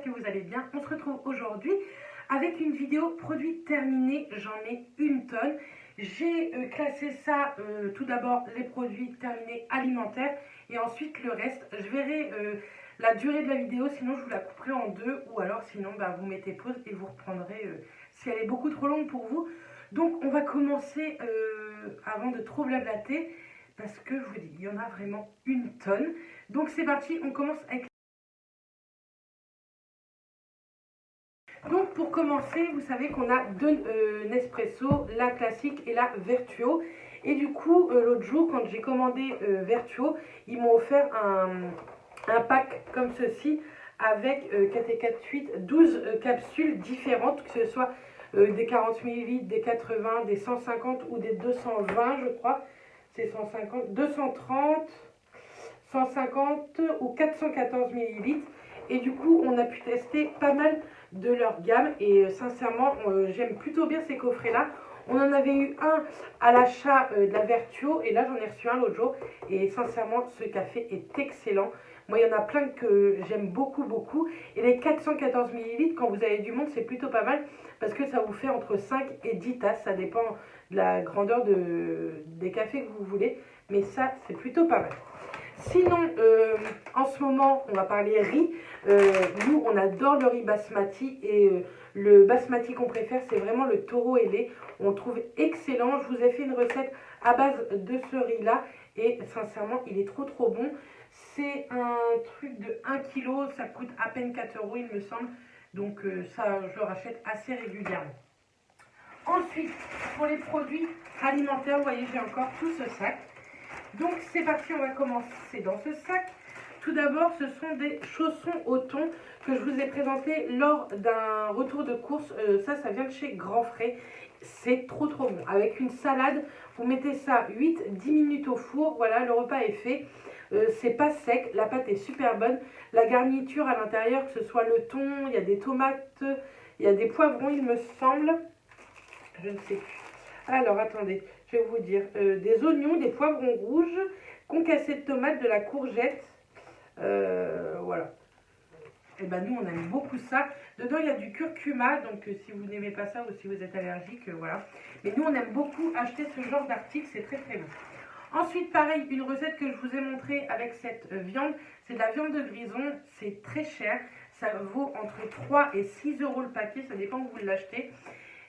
que vous allez bien. On se retrouve aujourd'hui avec une vidéo produit terminé. J'en ai une tonne. J'ai classé ça, tout d'abord les produits terminés alimentaires et ensuite le reste. Je verrai la durée de la vidéo, sinon je vous la couperai en deux ou alors sinon vous mettez pause et vous reprendrez si elle est beaucoup trop longue pour vous. Donc on va commencer avant de trop blablater parce que je vous dis, il y en a vraiment une tonne. Donc c'est parti, on commence avec... Donc pour commencer, vous savez qu'on a deux Nespresso, la classique et la Vertuo. Et du coup, l'autre jour, quand j'ai commandé Vertuo, ils m'ont offert un pack comme ceci avec 4 et 4, 8, 12 capsules différentes, que ce soit des 40 ml, des 80, des 150 ou des 220, je crois. C'est 150, 230, 150 ou 414 ml. Et du coup, on a pu tester pas mal de leur gamme. Et sincèrement, j'aime plutôt bien ces coffrets-là. On en avait eu un à l'achat de la Vertuo. Et là, j'en ai reçu un l'autre jour. Et sincèrement, ce café est excellent. Moi, il y en a plein que j'aime beaucoup, beaucoup. Et les 414 ml, quand vous avez du monde, c'est plutôt pas mal. Parce que ça vous fait entre 5 et 10 tasses. Ça dépend de la grandeur des cafés que vous voulez. Mais ça, c'est plutôt pas mal. Sinon, en ce moment, on va parler riz. Nous, on adore le riz basmati et le basmati qu'on préfère, c'est vraiment le taureau ailé. On le trouve excellent. Je vous ai fait une recette à base de ce riz-là et sincèrement, il est trop bon. C'est un truc de 1 kg, ça coûte à peine 4 €, il me semble. Donc ça, je le rachète assez régulièrement. Ensuite, pour les produits alimentaires, vous voyez, j'ai encore tout ce sac. Donc c'est parti, on va commencer dans ce sac. Tout d'abord, ce sont des chaussons au thon que je vous ai présentés lors d'un retour de course. Ça vient de chez Grand Frais. C'est trop bon. Avec une salade, vous mettez ça 8-10 minutes au four. Voilà, le repas est fait. C'est pas sec, la pâte est super bonne. La garniture à l'intérieur, que ce soit le thon, il y a des tomates, il y a des poivrons, il me semble. Je ne sais plus. Alors, attendez, je vais vous dire. Des oignons, des poivrons rouges, concassés de tomates, de la courgette. Voilà. Et ben nous, on aime beaucoup ça. Dedans, il y a du curcuma. Donc, si vous n'aimez pas ça ou si vous êtes allergique, voilà. Mais nous, on aime beaucoup acheter ce genre d'article. C'est très bon. Ensuite, pareil, une recette que je vous ai montrée avec cette viande. C'est de la viande de grison. C'est très cher. Ça vaut entre 3 et 6 € le paquet. Ça dépend où vous l'achetez.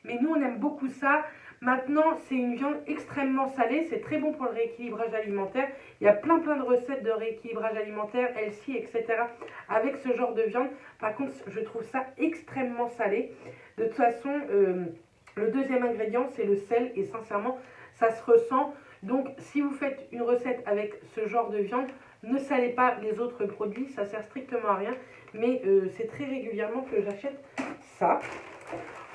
Mais nous, on aime beaucoup ça. Maintenant, c'est une viande extrêmement salée. C'est très bon pour le rééquilibrage alimentaire. Il y a plein de recettes de rééquilibrage alimentaire, healthy, etc. avec ce genre de viande. Par contre, je trouve ça extrêmement salé. De toute façon, le deuxième ingrédient, c'est le sel. Et sincèrement, ça se ressent. Donc, si vous faites une recette avec ce genre de viande, ne salez pas les autres produits. Ça sert strictement à rien. Mais c'est très régulièrement que j'achète ça.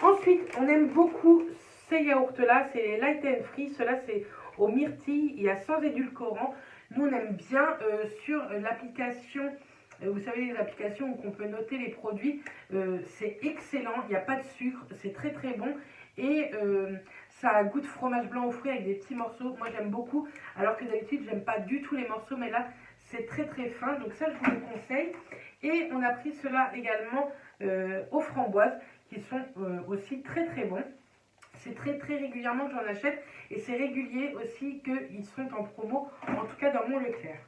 Ensuite, on aime beaucoup ces yaourts-là, c'est les light and free. Ceux-là, c'est au myrtille, il y a sans édulcorant. Nous, on aime bien sur l'application, vous savez, les applications où on peut noter les produits. C'est excellent, il n'y a pas de sucre, c'est très bon. Et ça a goût de fromage blanc aux fruits avec des petits morceaux. Moi, j'aime beaucoup, alors que d'habitude, j'aime pas du tout les morceaux, mais là, c'est très fin. Donc ça, je vous le conseille. Et on a pris cela également aux framboises, qui sont aussi très bons. C'est très régulièrement que j'en achète et c'est régulier aussi qu'ils sont en promo, en tout cas dans mon Leclerc.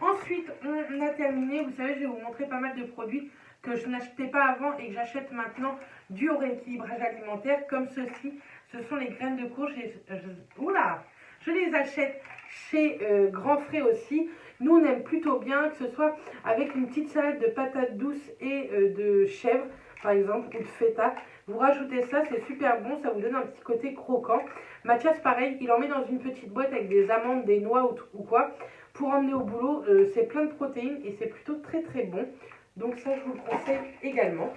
Ensuite, on a terminé, vous savez, je vais vous montrer pas mal de produits que je n'achetais pas avant et que j'achète maintenant dû au rééquilibrage alimentaire, comme ceci. Ce sont les graines de courge. Oula, je les achète chez Grand Frais aussi. Nous, on aime plutôt bien, que ce soit avec une petite salade de patates douces et de chèvre, par exemple, ou de feta. Vous rajoutez ça, c'est super bon, ça vous donne un petit côté croquant. Mathias, pareil, il en met dans une petite boîte avec des amandes, des noix ou quoi, pour emmener au boulot. C'est plein de protéines et c'est plutôt très bon. Donc ça, je vous le conseille également.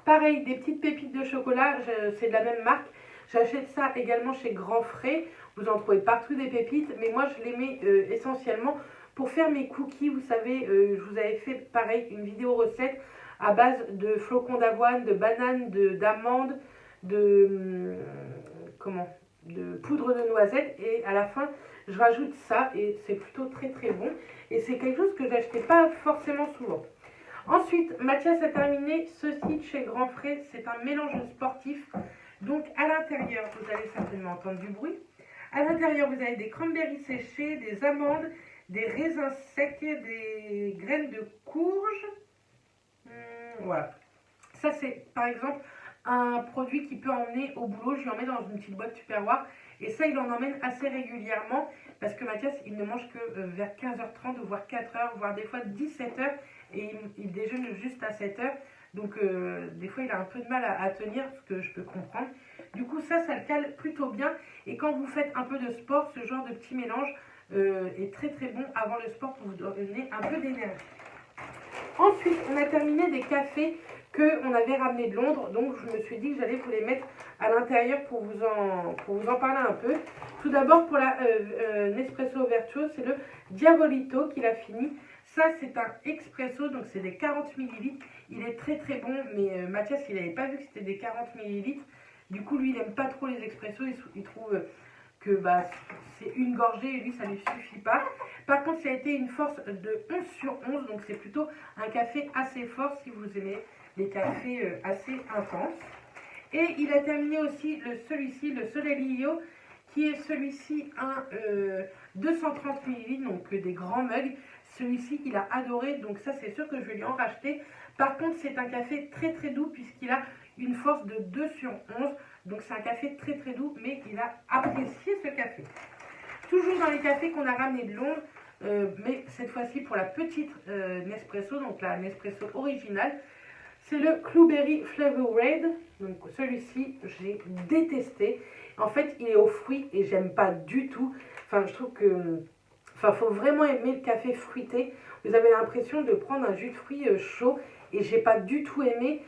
Pareil, des petites pépites de chocolat, c'est de la même marque. J'achète ça également chez Grand Frais. Vous en trouvez partout des pépites, mais moi je les mets essentiellement pour faire mes cookies. Vous savez, je vous avais fait pareil une vidéo recette à base de flocons d'avoine, de bananes, d'amandes, de poudre de noisette. Et à la fin, je rajoute ça et c'est plutôt très bon. Et c'est quelque chose que j'achetais pas forcément souvent. Ensuite, Mathias a terminé ceci de chez Grand Frais. C'est un mélange sportif. Donc à l'intérieur, vous allez certainement entendre du bruit. À l'intérieur, vous avez des cranberries séchées, des amandes, des raisins secs, des graines de courge. Voilà. Ça, c'est par exemple un produit qui peut emmener au boulot. Je lui en mets dans une petite boîte Tupperware. Et ça, il en emmène assez régulièrement parce que Mathias, il ne mange que vers 15h30, voire 4h, voire des fois 17h. Et il déjeune juste à 7h. Donc, des fois, il a un peu de mal à tenir, ce que je peux comprendre. Du coup, ça le cale plutôt bien. Et quand vous faites un peu de sport, ce genre de petit mélange est très très bon avant le sport pour vous donner un peu d'énergie. Ensuite, on a terminé des cafés qu'on avait ramenés de Londres. Donc, je me suis dit que j'allais vous les mettre à l'intérieur pour vous en parler un peu. Tout d'abord, pour la Nespresso Vertuo, c'est le Diavolito qu'il a fini. Ça, c'est un expresso, donc c'est des 40 ml. Il est très très bon, mais Mathias, il n'avait pas vu que c'était des 40 ml. Du coup, lui, il n'aime pas trop les expressos. Il trouve que c'est une gorgée et lui, ça ne lui suffit pas. Par contre, ça a été une force de 11 sur 11. Donc, c'est plutôt un café assez fort si vous aimez les cafés assez intenses. Et il a terminé aussi celui-ci, le Solelio, qui est celui-ci un 230 ml, donc des grands mugs. Celui-ci, il a adoré, donc ça, c'est sûr que je vais lui en racheter. Par contre, c'est un café très très doux puisqu'il a une force de 2 sur 11. Donc, c'est un café très très doux, mais il a apprécié ce café. Toujours dans les cafés qu'on a ramenés de Londres, mais cette fois-ci pour la petite Nespresso, donc la Nespresso originale. C'est le Clouberry Flavor Red. Donc, celui-ci, j'ai détesté. En fait, il est aux fruits et j'aime pas du tout. Enfin, je trouve que... Enfin, faut vraiment aimer le café fruité. Vous avez l'impression de prendre un jus de fruits chaud et j'ai pas du tout aimé.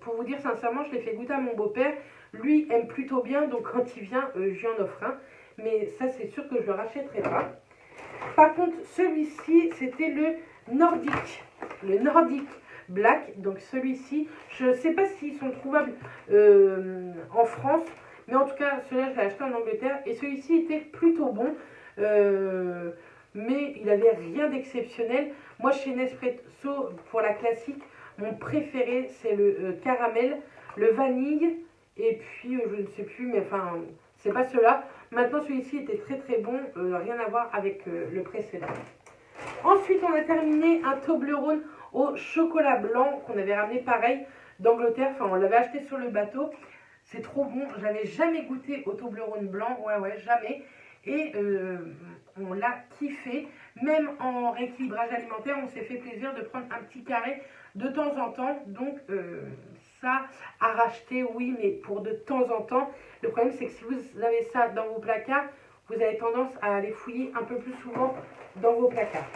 Pour vous dire sincèrement, je l'ai fait goûter à mon beau-père. Lui aime plutôt bien, donc quand il vient, je lui en offre un. Mais ça, c'est sûr que je le rachèterai pas. Par contre, celui-ci, c'était le Nordic. Le Nordic Black. Donc celui-ci, je ne sais pas s'ils sont trouvables en France. Mais en tout cas, celui-là, je l'ai acheté en Angleterre. Et celui-ci était plutôt bon. Mais il n'avait rien d'exceptionnel. Moi, chez Nespresso, pour la classique, mon préféré, c'est le caramel, le vanille, et puis, je ne sais plus, mais enfin, c'est pas cela. Maintenant, celui-ci était très très bon, rien à voir avec le précédent. Ensuite, on a terminé un Toblerone au chocolat blanc qu'on avait ramené pareil d'Angleterre. Enfin, on l'avait acheté sur le bateau. C'est trop bon. J'avais jamais goûté au Toblerone blanc. Ouais, jamais. Et on l'a kiffé. Même en rééquilibrage alimentaire, on s'est fait plaisir de prendre un petit carré de temps en temps. Donc, ça à racheter, oui, mais pour de temps en temps. Le problème, c'est que si vous avez ça dans vos placards, vous avez tendance à aller fouiller un peu plus souvent dans vos placards.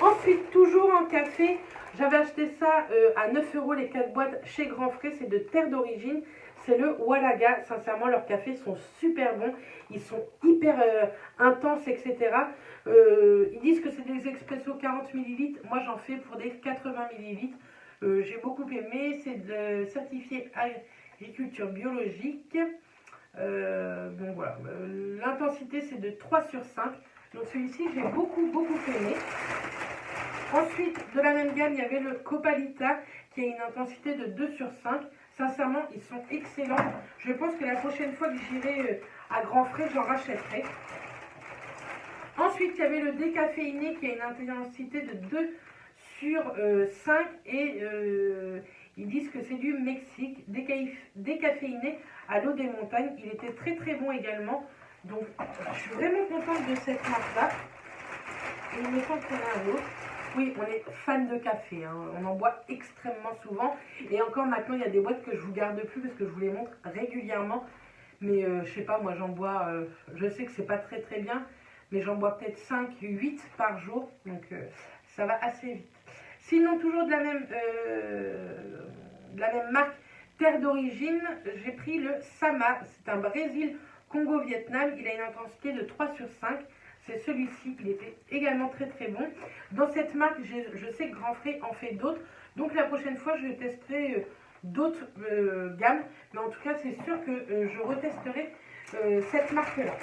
Ensuite, toujours en café, j'avais acheté ça à 9 € les 4 boîtes chez Grand Frais. C'est de terre d'origine. C'est le Walaga. Sincèrement, leurs cafés sont super bons. Ils sont hyper intenses, etc. Ils disent que c'est des expresso 40 ml. Moi, j'en fais pour des 80 ml. J'ai beaucoup aimé. C'est certifié agriculture biologique. Bon, voilà. L'intensité, c'est de 3 sur 5. Donc, celui-ci, j'ai beaucoup aimé. Ensuite, de la même gamme, il y avait le Copalita qui a une intensité de 2 sur 5. Sincèrement, ils sont excellents. Je pense que la prochaine fois que j'irai à Grand Frais, j'en rachèterai. Ensuite, il y avait le décaféiné qui a une intensité de 2 sur 5. Et ils disent que c'est du Mexique. Décaféiné à l'eau des montagnes. Il était très très bon également. Donc, je suis vraiment contente de cette marque-là. Et il me semble qu'on a un autre. Oui, on est fan de café, hein. On en boit extrêmement souvent. Et encore maintenant, il y a des boîtes que je vous garde plus parce que je vous les montre régulièrement. Mais je sais pas, moi j'en bois, je sais que c'est pas très très bien, mais j'en bois peut-être 5, 8 par jour. Donc ça va assez vite. Sinon, toujours de la même marque, terre d'origine, j'ai pris le Sama. C'est un Brésil Congo-Vietnam. Il a une intensité de 3 sur 5. C'est celui-ci, il était également très très bon. Dans cette marque, je sais que Grand Frais en fait d'autres. Donc la prochaine fois, je testerai d'autres gammes. Mais en tout cas, c'est sûr que je retesterai cette marque-là.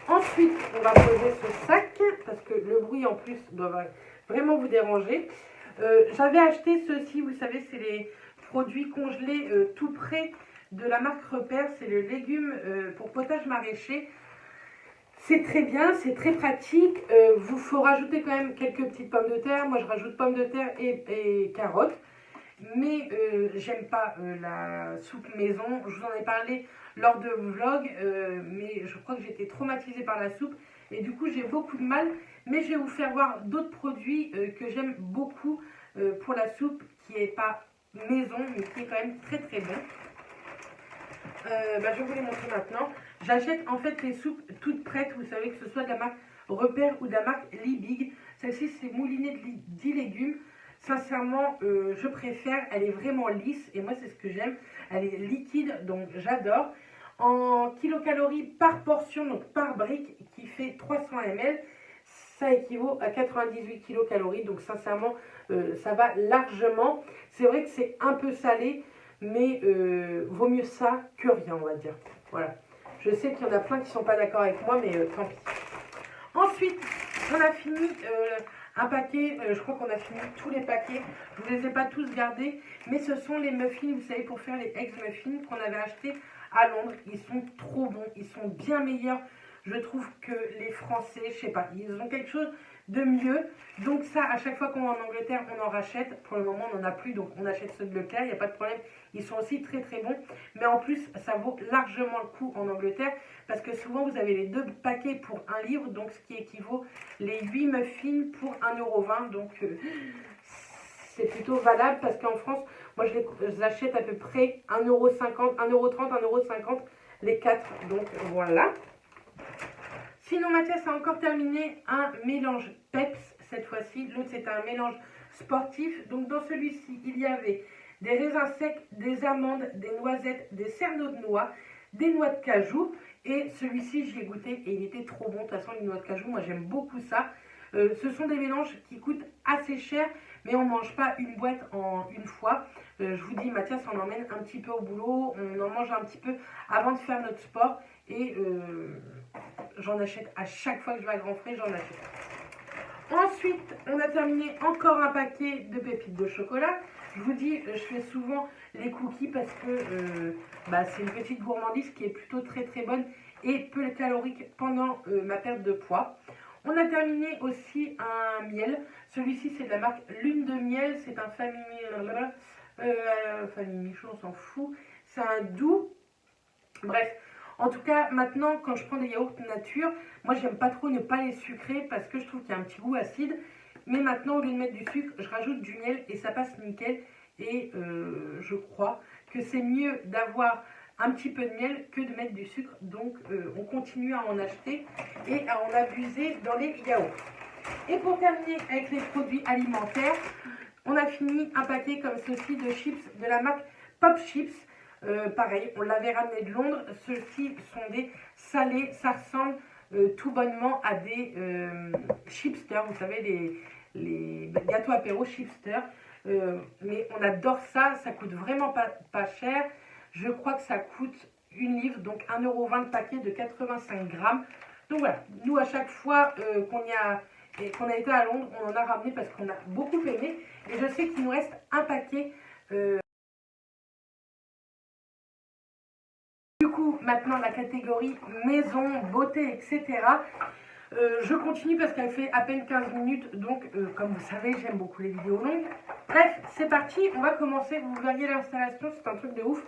Ensuite, on va poser ce sac parce que le bruit en plus doit vraiment vous déranger. J'avais acheté ceci, vous savez, c'est les produits congelés tout prêts de la marque Repère. C'est le légume pour potage maraîcher. C'est très bien, c'est très pratique. Vous faut rajouter quand même quelques petites pommes de terre. Moi, je rajoute pommes de terre et carottes. Mais j'aime pas la soupe maison. Je vous en ai parlé lors de vlog, mais je crois que j'étais traumatisée par la soupe. Et du coup, j'ai beaucoup de mal. Mais je vais vous faire voir d'autres produits que j'aime beaucoup pour la soupe, qui n'est pas maison, mais qui est quand même très très bon. Je vais vous les montrer maintenant. J'achète en fait les soupes toutes prêtes, vous savez, que ce soit de la marque Repère ou de la marque Liebig. Celle-ci, c'est moulinée de 10 légumes. Sincèrement, je préfère. Elle est vraiment lisse et moi, c'est ce que j'aime. Elle est liquide, donc j'adore. En kilocalories par portion, donc par brique, qui fait 300 ml, ça équivaut à 98 kilocalories. Donc sincèrement, ça va largement. C'est vrai que c'est un peu salé, mais vaut mieux ça que rien, on va dire. Voilà. Je sais qu'il y en a plein qui ne sont pas d'accord avec moi, mais tant pis. Ensuite, on a fini un paquet. Je crois qu'on a fini tous les paquets. Je ne vous les ai pas tous gardés, mais ce sont les muffins, vous savez, pour faire les eggs muffins qu'on avait achetés à Londres. Ils sont trop bons. Ils sont bien meilleurs, je trouve, que les Français. Je sais pas, ils ont quelque chose de mieux. Donc ça, à chaque fois qu'on va en Angleterre, on en rachète. Pour le moment, on n'en a plus, donc on achète ceux de Leclerc, il n'y a pas de problème. Ils sont aussi très très bons. Mais en plus, ça vaut largement le coup en Angleterre, parce que souvent, vous avez les 2 paquets pour 1 livre, donc ce qui équivaut les 8 muffins pour 1,20 €. Donc c'est plutôt valable, parce qu'en France, moi je les achète à peu près 1,50 €, 1,30 €, 1,50 € les 4. Donc voilà. Sinon, Mathias a encore terminé un mélange peps cette fois-ci. L'autre, c'était un mélange sportif. Donc, dans celui-ci, il y avait des raisins secs, des amandes, des noisettes, des cerneaux de noix, des noix de cajou. Et celui-ci, j'y ai goûté et il était trop bon. De toute façon, les noix de cajou, moi, j'aime beaucoup ça. Ce sont des mélanges qui coûtent assez cher, mais on ne mange pas une boîte en une fois. Je vous dis, Mathias, on emmène un petit peu au boulot. On en mange un petit peu avant de faire notre sport. Et j'en achète à chaque fois que je vais à Grand Frais, j'en achète. Ensuite, on a terminé encore un paquet de pépites de chocolat. Je vous dis, je fais souvent les cookies parce que c'est une petite gourmandise qui est plutôt très très bonne et peu calorique pendant ma perte de poids. On a terminé aussi un miel. Celui-ci, c'est de la marque Lune de Miel. C'est un famille Michon, on s'en fout. C'est un doux. Bref. En tout cas, maintenant, quand je prends des yaourts nature, moi, j'aime pas trop ne pas les sucrer parce que je trouve qu'il y a un petit goût acide. Mais maintenant, au lieu de mettre du sucre, je rajoute du miel et ça passe nickel. Et je crois que c'est mieux d'avoir un petit peu de miel que de mettre du sucre. Donc, on continue à en acheter et à en abuser dans les yaourts. Et pour terminer avec les produits alimentaires, on a fini un paquet comme ceci de chips de la marque Pop Chips. Pareil, on l'avait ramené de Londres. Ceux-ci sont des salés. Ça ressemble tout bonnement à des chipsters. Vous savez, les gâteaux apéro chipsters. Mais on adore ça. Ça coûte vraiment pas cher. Je crois que ça coûte 1 livre. Donc 1,20 € le paquet de 85 grammes. Donc voilà, nous à chaque fois qu'on a été à Londres, on en a ramené parce qu'on a beaucoup aimé. Et je sais qu'il nous reste un paquet. Du coup, maintenant la catégorie maison, beauté, etc. Je continue parce qu'elle fait à peine 15 minutes. Donc, comme vous savez, j'aime beaucoup les vidéos longues. Bref, c'est parti. On va commencer. Vous verriez l'installation, c'est un truc de ouf.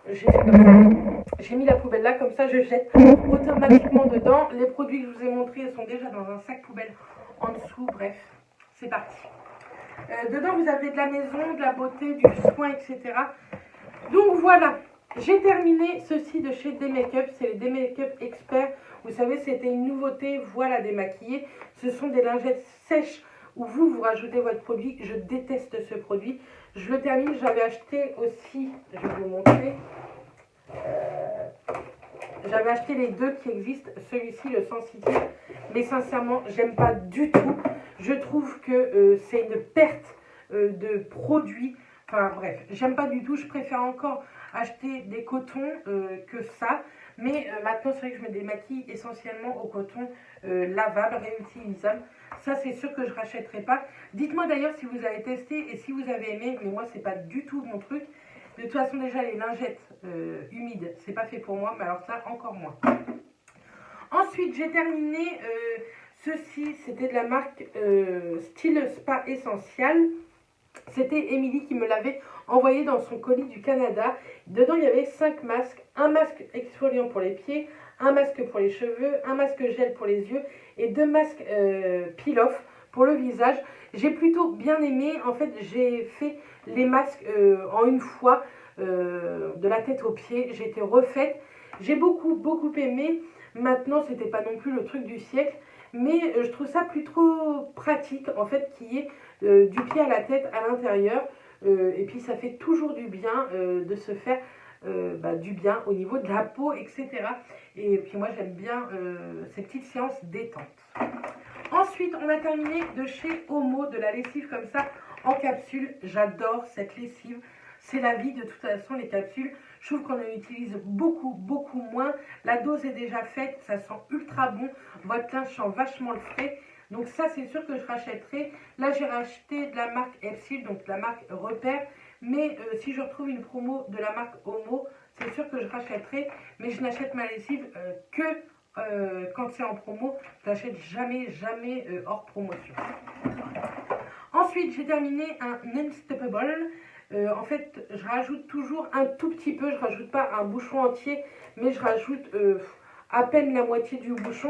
J'ai fait comme ça. J'ai mis la poubelle là, comme ça je jette automatiquement dedans. Les produits que je vous ai montrés sont déjà dans un sac poubelle en dessous. Bref, c'est parti. Dedans, vous avez de la maison, de la beauté, du soin, etc. Donc voilà. J'ai terminé ceci de chez D-Make-up, c'est les D-Make-up Expert. Vous savez, c'était une nouveauté, voilà, démaquillée. Ce sont des lingettes sèches où vous rajoutez votre produit. Je déteste ce produit. Je le termine, j'avais acheté aussi, je vais vous montrer. J'avais acheté les 2 qui existent, celui-ci, le sensitive. Mais sincèrement, j'aime pas du tout. Je trouve que c'est une perte de produit. Enfin bref, j'aime pas du tout. Je préfère encore acheter des cotons que ça. Mais maintenant, c'est vrai que je me démaquille essentiellement au coton lavable, réutilisable. Ça, c'est sûr que je rachèterai pas. Dites-moi d'ailleurs si vous avez testé et si vous avez aimé, mais moi, c'est pas du tout mon truc. De toute façon, déjà, les lingettes humides, c'est pas fait pour moi, mais alors ça, encore moins. Ensuite, j'ai terminé ceci, c'était de la marque Style Spa Essential. C'était Émilie qui me l'avait envoyé dans son colis du Canada. Dedans, il y avait 5 masques. Un masque exfoliant pour les pieds, un masque pour les cheveux, un masque gel pour les yeux et 2 masques peel-off pour le visage. J'ai plutôt bien aimé. En fait, j'ai fait les masques en une fois, de la tête aux pieds. J'ai été refaite. J'ai beaucoup aimé. Maintenant, c'était pas non plus le truc du siècle. Mais je trouve ça plutôt pratique, en fait, qu'il y ait du pied à la tête à l'intérieur. Et puis, ça fait toujours du bien de se faire du bien au niveau de la peau, etc. Et puis, moi, j'aime bien ces petites séances détente. Ensuite, on a terminé de chez Omo, de la lessive comme ça, en capsule. J'adore cette lessive. C'est la vie de toute façon, les capsules. Je trouve qu'on en utilise beaucoup moins. La dose est déjà faite, ça sent ultra bon. Votre linge sent vachement le frais. Donc ça, c'est sûr que je rachèterai. Là, j'ai racheté de la marque Epsil, donc de la marque Repère. Mais si je retrouve une promo de la marque Omo, c'est sûr que je rachèterai. Mais je n'achète ma lessive que quand c'est en promo. Je n'achète jamais hors promotion. Ensuite, j'ai terminé un Unstoppable. En fait, je rajoute toujours un tout petit peu, je rajoute pas un bouchon entier, mais je rajoute à peine la moitié du bouchon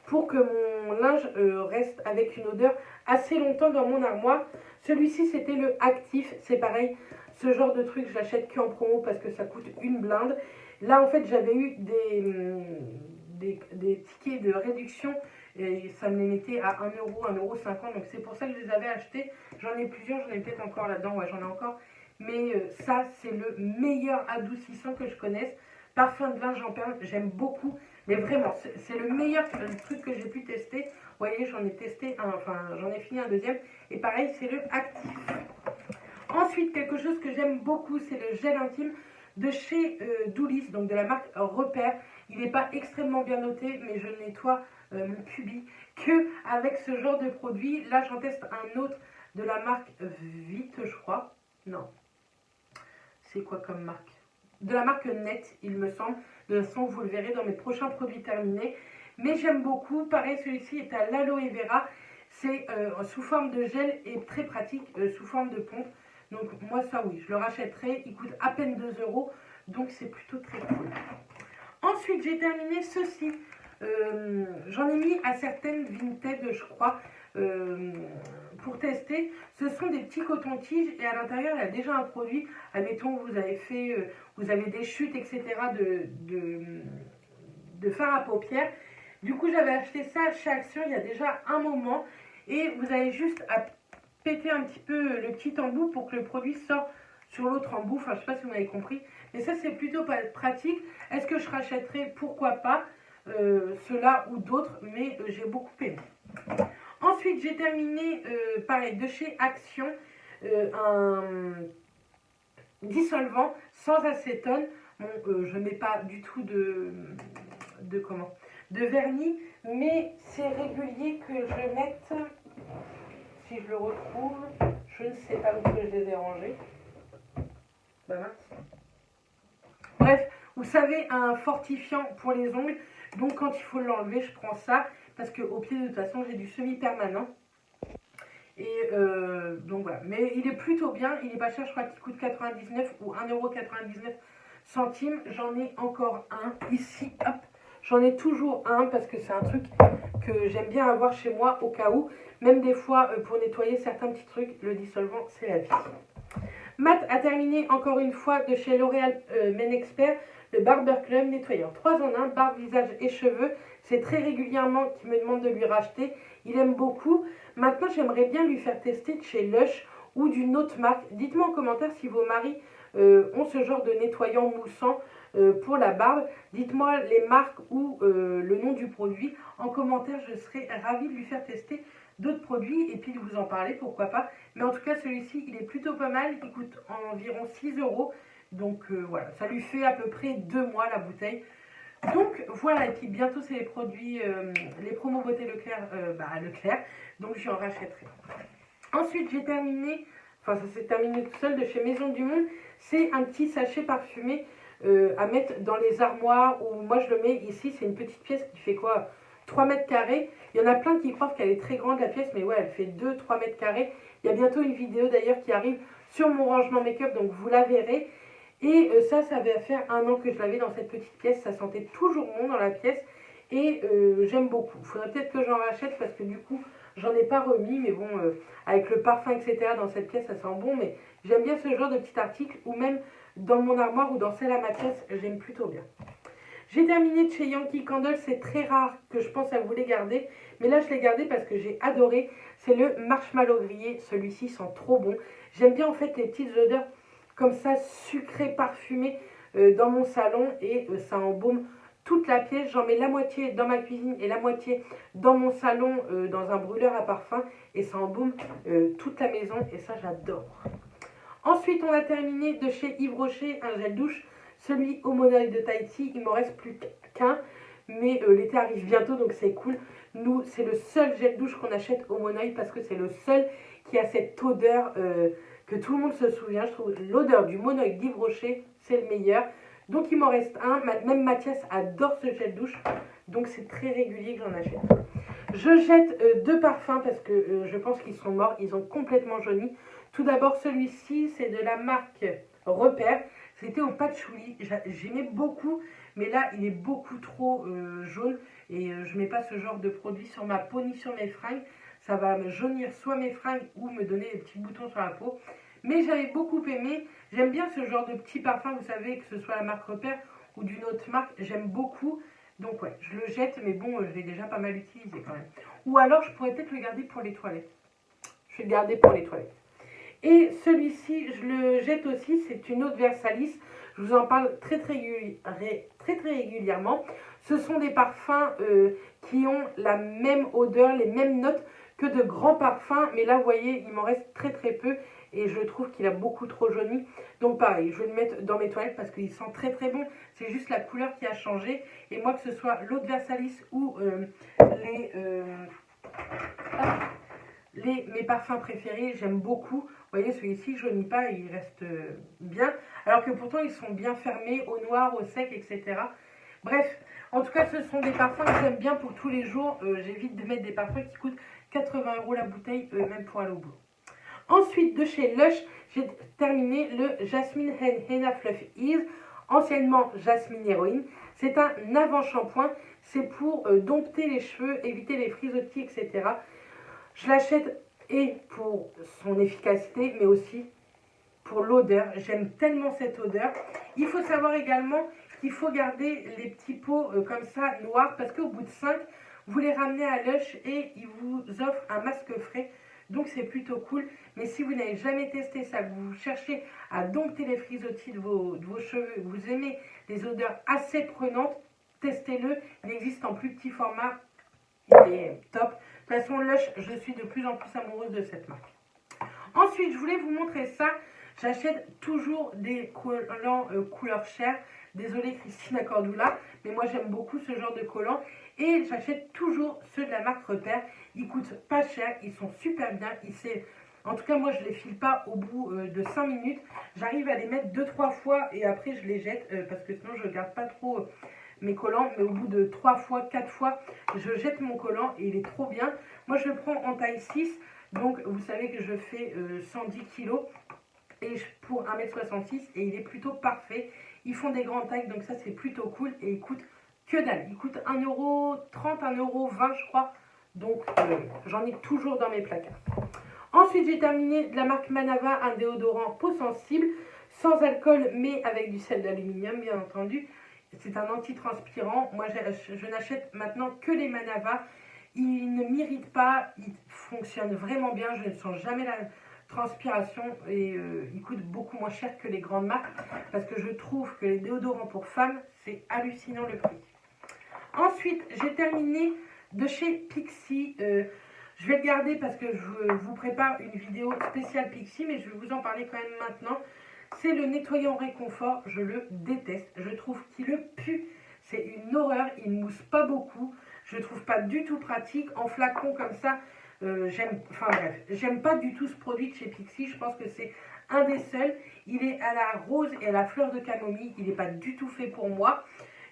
pour que mon linge reste avec une odeur assez longtemps dans mon armoire. Celui-ci, c'était le Actif, c'est pareil, ce genre de truc, je l'achète qu'en promo parce que ça coûte une blinde. Là, en fait, j'avais eu des tickets de réduction et ça me les mettait à 1 euro, 1,50 €, donc c'est pour ça que je les avais achetés. J'en ai plusieurs, j'en ai peut-être encore là-dedans, ouais, j'en ai encore. Mais ça, c'est le meilleur adoucissant que je connaisse. Parfum de linge en perles, j'aime beaucoup. Mais vraiment, c'est le meilleur truc que j'ai pu tester. Vous voyez, j'en ai testé un, enfin, j'en ai fini un deuxième. Et pareil, c'est le Actif. Ensuite, quelque chose que j'aime beaucoup, c'est le gel intime de chez Doulis, donc de la marque Repère. Il n'est pas extrêmement bien noté, mais je nettoie mon pubis que avec ce genre de produit. Là, j'en teste un autre de la marque Vite, je crois. Non. C'est quoi comme marque? De la marque Net, il me semble. De toute façon, vous le verrez dans mes prochains produits terminés. Mais j'aime beaucoup. Pareil, celui-ci est à l'aloe vera. C'est sous forme de gel et très pratique sous forme de pompe. Donc moi, ça oui, je le rachèterai. Il coûte à peine 2 €. Donc c'est plutôt très cool. Ensuite, j'ai terminé ceci. J'en ai mis à certaines Vinted, je crois, pour tester. Ce sont des petits cotons-tiges et à l'intérieur, il y a déjà un produit. Admettons, vous avez fait, vous avez des chutes, etc. de fard à paupières. Du coup, j'avais acheté ça chez Action il y a déjà un moment. Et vous avez juste à péter un petit peu le petit embout pour que le produit sorte sur l'autre embout. Enfin, je ne sais pas si vous avez compris. Mais ça, c'est plutôt pratique. Est-ce que je rachèterai? Pourquoi pas ceux-là ou d'autres. Mais j'ai beaucoup aimé. Ensuite, j'ai terminé, pareil, de chez Action, un dissolvant sans acétone. Bon, je ne mets pas du tout de vernis, mais c'est régulier que je mette, si je le retrouve, je ne sais pas où que je les ai rangés. Bah mince. Bref, vous savez, un fortifiant pour les ongles. Donc quand il faut l'enlever, je prends ça. Parce qu'au pied, de toute façon, j'ai du semi-permanent. Et donc voilà. Mais il est plutôt bien. Il est pas cher, je crois qu'il coûte 99 ou 1,99 €. J'en ai encore un ici. Hop. J'en ai toujours un parce que c'est un truc que j'aime bien avoir chez moi au cas où. Même des fois, pour nettoyer certains petits trucs, le dissolvant, c'est la vie. Matt a terminé encore une fois de chez L'Oréal Men Expert le Barber Club nettoyant 3 en 1, barbe, visage et cheveux. C'est très régulièrement qu'il me demande de lui racheter. Il aime beaucoup. Maintenant, j'aimerais bien lui faire tester de chez Lush ou d'une autre marque. Dites-moi en commentaire si vos maris ont ce genre de nettoyant moussant pour la barbe. Dites-moi les marques ou le nom du produit. En commentaire, je serais ravie de lui faire tester d'autres produits et puis de vous en parler, pourquoi pas. Mais en tout cas, celui-ci, il est plutôt pas mal. Il coûte environ 6 €. Donc voilà, ça lui fait à peu près 2 mois la bouteille. Donc voilà, et puis bientôt c'est les produits, les promos beauté Leclerc, à Leclerc, donc j'en rachèterai. Ensuite j'ai terminé, enfin ça s'est terminé tout seul de chez Maison du Monde, c'est un petit sachet parfumé à mettre dans les armoires, ou moi je le mets ici, c'est une petite pièce qui fait quoi, 3 mètres carrés. Il y en a plein qui croient qu'elle est très grande la pièce, mais ouais, elle fait 2-3 mètres carrés. Il y a bientôt une vidéo d'ailleurs qui arrive sur mon rangement make-up, donc vous la verrez. Et ça va faire 1 an que je l'avais dans cette petite pièce, ça sentait toujours bon dans la pièce. Et j'aime beaucoup. Il faudrait peut-être que j'en rachète parce que du coup, j'en ai pas remis. Mais bon, avec le parfum, etc., dans cette pièce, ça sent bon. Mais j'aime bien ce genre de petit article, ou même dans mon armoire ou dans celle à ma pièce, j'aime plutôt bien. J'ai terminé de chez Yankee Candle, c'est très rare que je pense à vous les garder. Mais là, je l'ai gardé parce que j'ai adoré. C'est le marshmallow grillé, celui-ci sent trop bon. J'aime bien en fait les petites odeurs comme ça, sucrées, parfumées dans mon salon. Et ça embaume toute la pièce. J'en mets la moitié dans ma cuisine et la moitié dans mon salon, dans un brûleur à parfum. Et ça embaume toute la maison et ça, j'adore. Ensuite, on a terminé de chez Yves Rocher un gel douche, celui au monoeil de Tahiti. Il m'en reste plus qu'un, mais l'été arrive bientôt, donc c'est cool. Nous, c'est le seul gel douche qu'on achète au monoeil parce que c'est le seul qui a cette odeur que tout le monde se souvient. Je trouve l'odeur du monoeil d'Yves Rocher, c'est le meilleur. Donc il m'en reste un. Même Mathias adore ce gel douche, donc c'est très régulier que j'en achète. Je jette 2 parfums parce que je pense qu'ils sont morts. Ils ont complètement jauni. Tout d'abord, celui-ci, c'est de la marque Repère. C'était au patchouli. J'aimais beaucoup, mais là, il est beaucoup trop jaune. Et je ne mets pas ce genre de produit sur ma peau ni sur mes fringues. Ça va me jaunir soit mes fringues ou me donner des petits boutons sur la peau. Mais j'avais beaucoup aimé. J'aime bien ce genre de petits parfums, vous savez, que ce soit la marque Repère ou d'une autre marque. J'aime beaucoup. Donc ouais, je le jette, mais bon, je l'ai déjà pas mal utilisé quand même. Ou alors, je pourrais peut-être le garder pour les toilettes. Je vais le garder pour les toilettes. Et celui-ci, je le jette aussi, c'est une eau de Versalis. Je vous en parle très régulièrement. Ce sont des parfums qui ont la même odeur, les mêmes notes que de grands parfums. Mais là, vous voyez, il m'en reste très peu. Et je trouve qu'il a beaucoup trop jauni. Donc pareil, je vais le mettre dans mes toilettes parce qu'il sent très bon. C'est juste la couleur qui a changé. Et moi, que ce soit l'eau de Versalis ou mes parfums préférés, j'aime beaucoup. Vous voyez, celui-ci ne jaunit pas, il reste bien. Alors que pourtant, ils sont bien fermés, au noir, au sec, etc. Bref, en tout cas, ce sont des parfums que j'aime bien pour tous les jours. J'évite de mettre des parfums qui coûtent 80 € la bouteille, même pour aller au boulot. Ensuite, de chez Lush, j'ai terminé le Jasmine Henna Fluff Ease, anciennement Jasmine Héroïne. C'est un avant-shampoing, c'est pour dompter les cheveux, éviter les frisottis, etc. Je l'achète et pour son efficacité, mais aussi pour l'odeur. J'aime tellement cette odeur. Il faut savoir également qu'il faut garder les petits pots comme ça, noirs, parce qu'au bout de 5, vous les ramenez à Lush et ils vous offrent un masque frais. Donc c'est plutôt cool. Mais si vous n'avez jamais testé ça, que vous cherchez à dompter les frisottis de vos cheveux, vous aimez les odeurs assez prenantes, testez-le. Il existe en plus petit format. Il est top. De toute façon, Lush, je suis de plus en plus amoureuse de cette marque. Ensuite, je voulais vous montrer ça. J'achète toujours des collants couleur chair. Désolée Christina Cordula, mais moi j'aime beaucoup ce genre de collants. Et j'achète toujours ceux de la marque Repère. Ils coûtent pas cher, ils sont super bien. En tout cas, moi je les file pas au bout de 5 minutes. J'arrive à les mettre 2-3 fois et après je les jette parce que sinon je ne garde pas trop mes collants. Mais au bout de 3 fois, 4 fois, je jette mon collant et il est trop bien. Moi je le prends en taille 6. Donc vous savez que je fais 110 kg et pour 1m66 et il est plutôt parfait. Ils font des grandes tailles, donc ça c'est plutôt cool et ils coûtent que dalle. Ils coûtent 1,30 €, 1,20 € je crois. Donc j'en ai toujours dans mes placards. Ensuite j'ai terminé de la marque Manava, un déodorant peau sensible, sans alcool mais avec du sel d'aluminium bien entendu. C'est un anti-transpirant. Moi je n'achète maintenant que les Manava. Il ne m'irrite pas, il fonctionne vraiment bien, je ne sens jamais la transpiration et il coûte beaucoup moins cher que les grandes marques parce que je trouve que les déodorants pour femmes, c'est hallucinant le prix. Ensuite, j'ai terminé de chez Pixi. Je vais le garder parce que je vous prépare une vidéo spéciale Pixi, mais je vais vous en parler quand même maintenant. C'est le nettoyant réconfort, je le déteste. Je trouve qu'il pue. c'est une horreur, il ne mousse pas beaucoup, je ne trouve pas du tout pratique, en flacon comme ça, j'aime pas du tout ce produit de chez Pixi, je pense que c'est un des seuls, il est à la rose et à la fleur de camomille, il n'est pas du tout fait pour moi,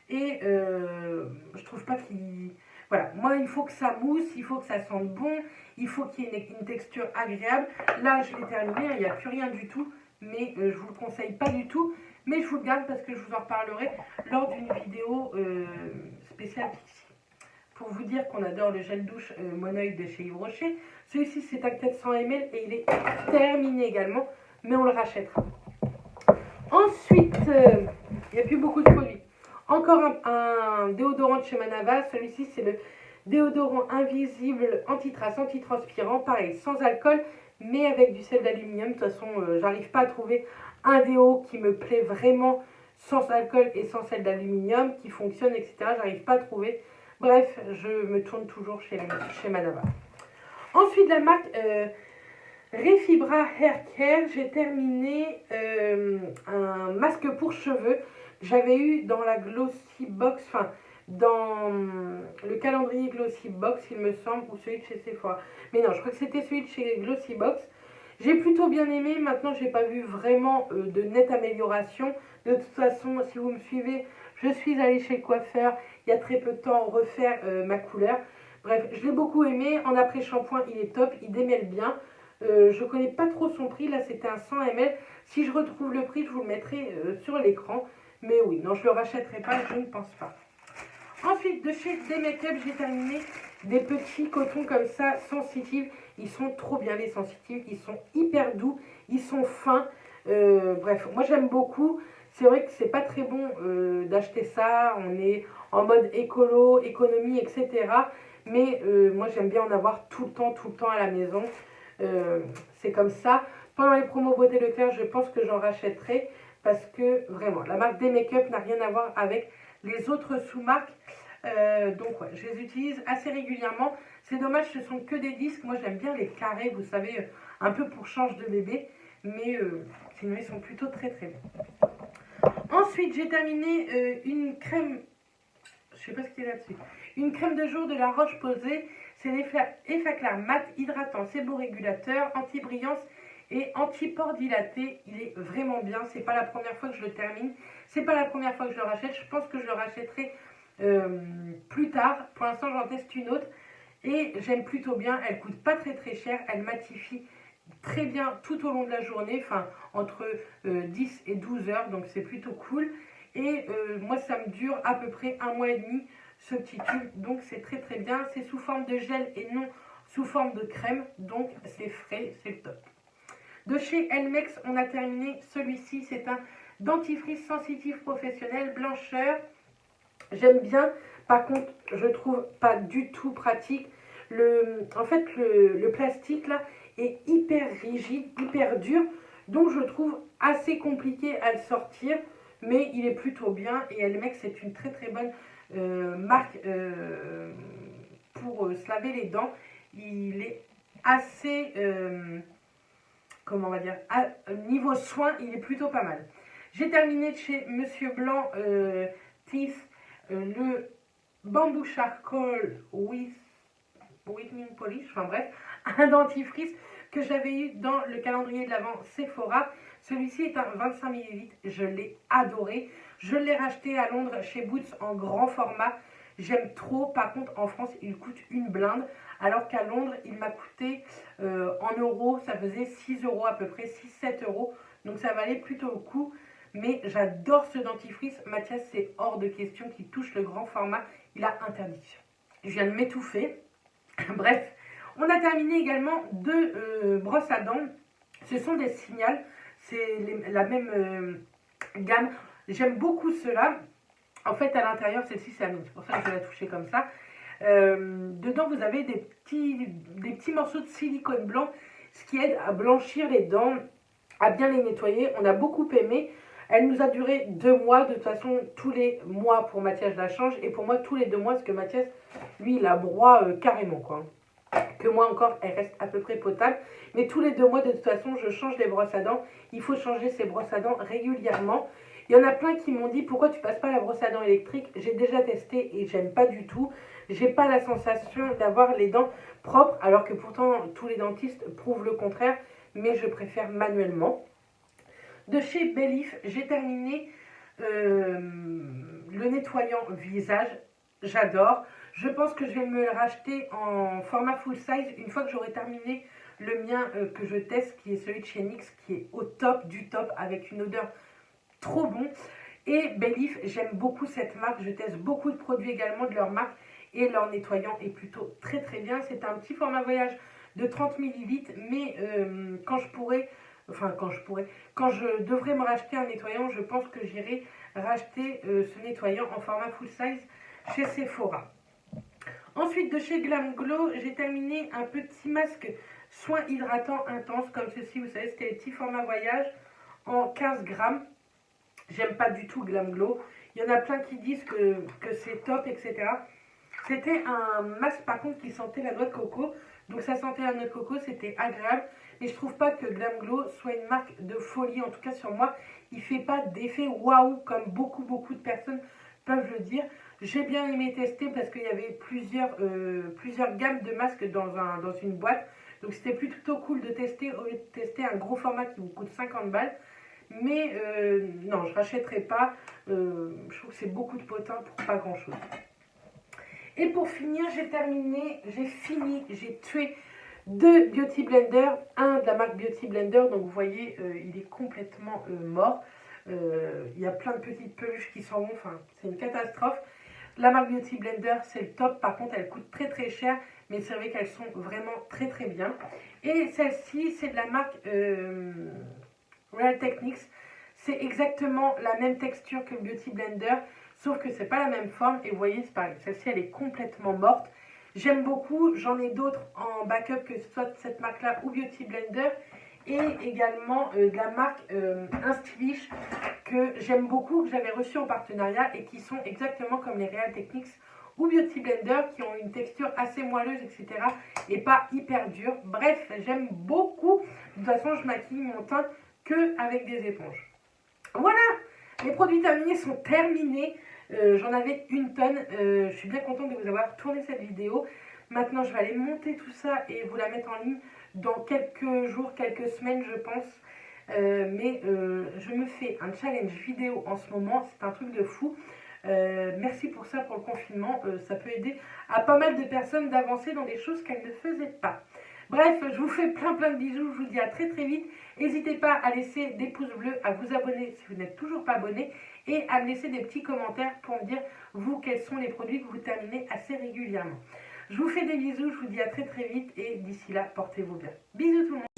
et je trouve pas qu'il... Voilà, moi il faut que ça mousse, il faut que ça sente bon, il faut qu'il y ait une texture agréable. Là je l'ai terminé, il n'y a plus rien du tout, mais je vous le conseille pas du tout. Mais je vous le garde parce que je vous en reparlerai lors d'une vidéo spéciale Pixi. Pour vous dire qu'on adore le gel douche Monoï de chez Yves Rocher. Celui-ci c'est un 400 ml et il est terminé également, mais on le rachètera. Ensuite, il n'y a plus beaucoup de produits. Encore un déodorant de chez Manava. Celui-ci, c'est le déodorant invisible anti-trace, antitranspirant. Pareil, sans alcool, mais avec du sel d'aluminium. De toute façon, j'arrive pas à trouver un déo qui me plaît vraiment sans alcool et sans sel d'aluminium, qui fonctionne, etc. J'arrive pas à trouver. Bref, je me tourne toujours chez Manava. Ensuite, la marque... Refibra Hair Care, j'ai terminé un masque pour cheveux. J'avais eu dans la Glossy Box, enfin dans le calendrier Glossy Box, il me semble, ou celui de chez Sephora. Mais non, je crois que c'était celui de chez Glossy Box. J'ai plutôt bien aimé, maintenant j'ai pas vu vraiment de nette amélioration. De toute façon, si vous me suivez, je suis allée chez le coiffeur il y a très peu de temps refaire ma couleur. Bref, je l'ai beaucoup aimé. En après-shampoing, il est top, il démêle bien. Je connais pas trop son prix, là c'était un 100 ml. Si je retrouve le prix, je vous le mettrai sur l'écran. Mais oui, non, je le rachèterai pas, je ne pense pas. Ensuite, de chez D-Make-up, j'ai terminé des petits cotons comme ça, sensitifs. Ils sont trop bien les sensitifs, ils sont hyper doux, ils sont fins. Bref, moi j'aime beaucoup. C'est vrai que c'est pas très bon d'acheter ça. On est en mode écolo, économie, etc. Mais moi j'aime bien en avoir tout le temps à la maison. C'est comme ça. Pendant les promos Beauté Leclerc, je pense que j'en rachèterai parce que vraiment, la marque D-Make-up n'a rien à voir avec les autres sous-marques. Donc ouais, je les utilise assez régulièrement. C'est dommage, ce sont que des disques. Moi j'aime bien les carrés, vous savez, un peu pour change de bébé. Mais sinon ils sont plutôt très très bons. Ensuite j'ai terminé une crème, je sais pas ce qu'il y a là-dessus, une crème de jour de La Roche-Posay. C'est l'Effaclar mat hydratant, séborégulateur, anti-brillance et anti-pores dilaté. Il est vraiment bien. C'est pas la première fois que je le termine. C'est pas la première fois que je le rachète. Je pense que je le rachèterai plus tard. Pour l'instant, j'en teste une autre et j'aime plutôt bien. Elle coûte pas très très cher. Elle matifie très bien tout au long de la journée, enfin entre 10 et 12 heures. Donc c'est plutôt cool. Et moi, ça me dure à peu près 1 mois et demi. Ce petit tube, donc c'est très très bien. C'est sous forme de gel et non sous forme de crème, donc c'est frais, c'est le top. De chez Elmex, on a terminé celui-ci. C'est un dentifrice sensitif professionnel blancheur. J'aime bien, par contre, je trouve pas du tout pratique. En fait, le plastique là est hyper rigide, hyper dur, donc je trouve assez compliqué à le sortir, mais il est plutôt bien. Et Elmex, c'est une très très bonne marque pour se laver les dents. Il est assez comment on va dire, niveau soin, il est plutôt pas mal. J'ai terminé de chez Monsieur Blanc Teeth le Bamboo Charcoal Whitening Polish, enfin bref, un dentifrice que j'avais eu dans le calendrier de l'Avent Sephora. Celui-ci est un 25 ml, je l'ai adoré. Je l'ai racheté à Londres chez Boots en grand format. J'aime trop. Par contre, en France, il coûte une blinde. Alors qu'à Londres, il m'a coûté en euros, ça faisait 6 € à peu près, 6-7 €. Donc ça valait plutôt le coup. Mais j'adore ce dentifrice. Mathias, c'est hors de question qu'il touche le grand format. Il a interdiction. Je viens de m'étouffer. Bref, on a terminé également 2 brosses à dents. Ce sont des Signal. C'est la même gamme. J'aime beaucoup ceux-là. En fait, à l'intérieur, celle-ci, c'est la mienne. C'est pour ça que je vais la toucher comme ça. Dedans, vous avez des petits morceaux de silicone blanc, ce qui aide à blanchir les dents, à bien les nettoyer. On a beaucoup aimé. Elle nous a duré 2 mois. De toute façon, tous les mois, pour Mathias, je la change. Et pour moi, tous les 2 mois, parce que Mathias, lui, il la broie carrément, quoi. Que moi encore, elle reste à peu près potable. Mais tous les 2 mois, de toute façon, je change les brosses à dents. Il faut changer ces brosses à dents régulièrement. Il y en a plein qui m'ont dit pourquoi tu passes pas la brosse à dents électrique. J'ai déjà testé et j'aime pas du tout. J'ai pas la sensation d'avoir les dents propres, alors que pourtant tous les dentistes prouvent le contraire, mais je préfère manuellement. De chez Belif, j'ai terminé le nettoyant visage. J'adore. Je pense que je vais me le racheter en format full size une fois que j'aurai terminé le mien que je teste, qui est celui de chez NYX, qui est au top du top, avec une odeur trop bon. Et Belif, j'aime beaucoup cette marque. Je teste beaucoup de produits également de leur marque et leur nettoyant est plutôt très très bien. C'est un petit format voyage de 30 ml, mais quand je devrais me racheter un nettoyant, je pense que j'irai racheter ce nettoyant en format full size chez Sephora. Ensuite, de chez Glam Glow, j'ai terminé un petit masque soin hydratant intense comme ceci. Vous savez, c'était les petits formats voyage en 15 grammes. J'aime pas du tout Glam Glow. Il y en a plein qui disent que c'est top, etc. C'était un masque par contre qui sentait la noix de coco. Donc ça sentait la noix de coco, c'était agréable. Mais je trouve pas que Glam Glow soit une marque de folie. En tout cas sur moi, il fait pas d'effet waouh comme beaucoup de personnes peuvent le dire. J'ai bien aimé tester parce qu'il y avait plusieurs gammes de masques dans une boîte. Donc c'était plutôt cool de tester au lieu de tester un gros format qui vous coûte 50 balles. Mais non, je ne rachèterai pas. Je trouve que c'est beaucoup de potin pour pas grand chose. Et pour finir, j'ai tué deux Beauty Blender. Un de la marque Beauty Blender, donc vous voyez, il est complètement mort. Il y a plein de petites peluches qui s'en vont, enfin, c'est une catastrophe. La marque Beauty Blender, c'est le top. Par contre, elle coûte très très cher, mais c'est vrai qu'elles sont vraiment très très bien. Et celle-ci, c'est de la marque Real Techniques. C'est exactement la même texture que le Beauty Blender, sauf que c'est pas la même forme. Et vous voyez, c'est pareil, celle-ci elle est complètement morte. J'aime beaucoup, j'en ai d'autres en backup, que ce soit de cette marque-là ou Beauty Blender. Et également de la marque Instylish, que j'aime beaucoup, que j'avais reçu en partenariat et qui sont exactement comme les Real Techniques ou Beauty Blender, qui ont une texture assez moelleuse, etc. et pas hyper dure. Bref, j'aime beaucoup. De toute façon, je maquille mon teint que avec des éponges. Voilà, les produits terminés sont terminés. J'en avais une tonne. Je suis bien contente de vous avoir tourné cette vidéo. Maintenant, je vais aller monter tout ça et vous la mettre en ligne dans quelques jours, quelques semaines, je pense. Je me fais un challenge vidéo en ce moment. C'est un truc de fou. Merci pour ça, pour le confinement. Ça peut aider à pas mal de personnes d'avancer dans des choses qu'elles ne faisaient pas. Bref, je vous fais plein de bisous. Je vous dis à très vite. N'hésitez pas à laisser des pouces bleus, à vous abonner si vous n'êtes toujours pas abonné et à me laisser des petits commentaires pour me dire, vous, quels sont les produits que vous terminez assez régulièrement. Je vous fais des bisous, je vous dis à très vite et d'ici là, portez-vous bien. Bisous tout le monde.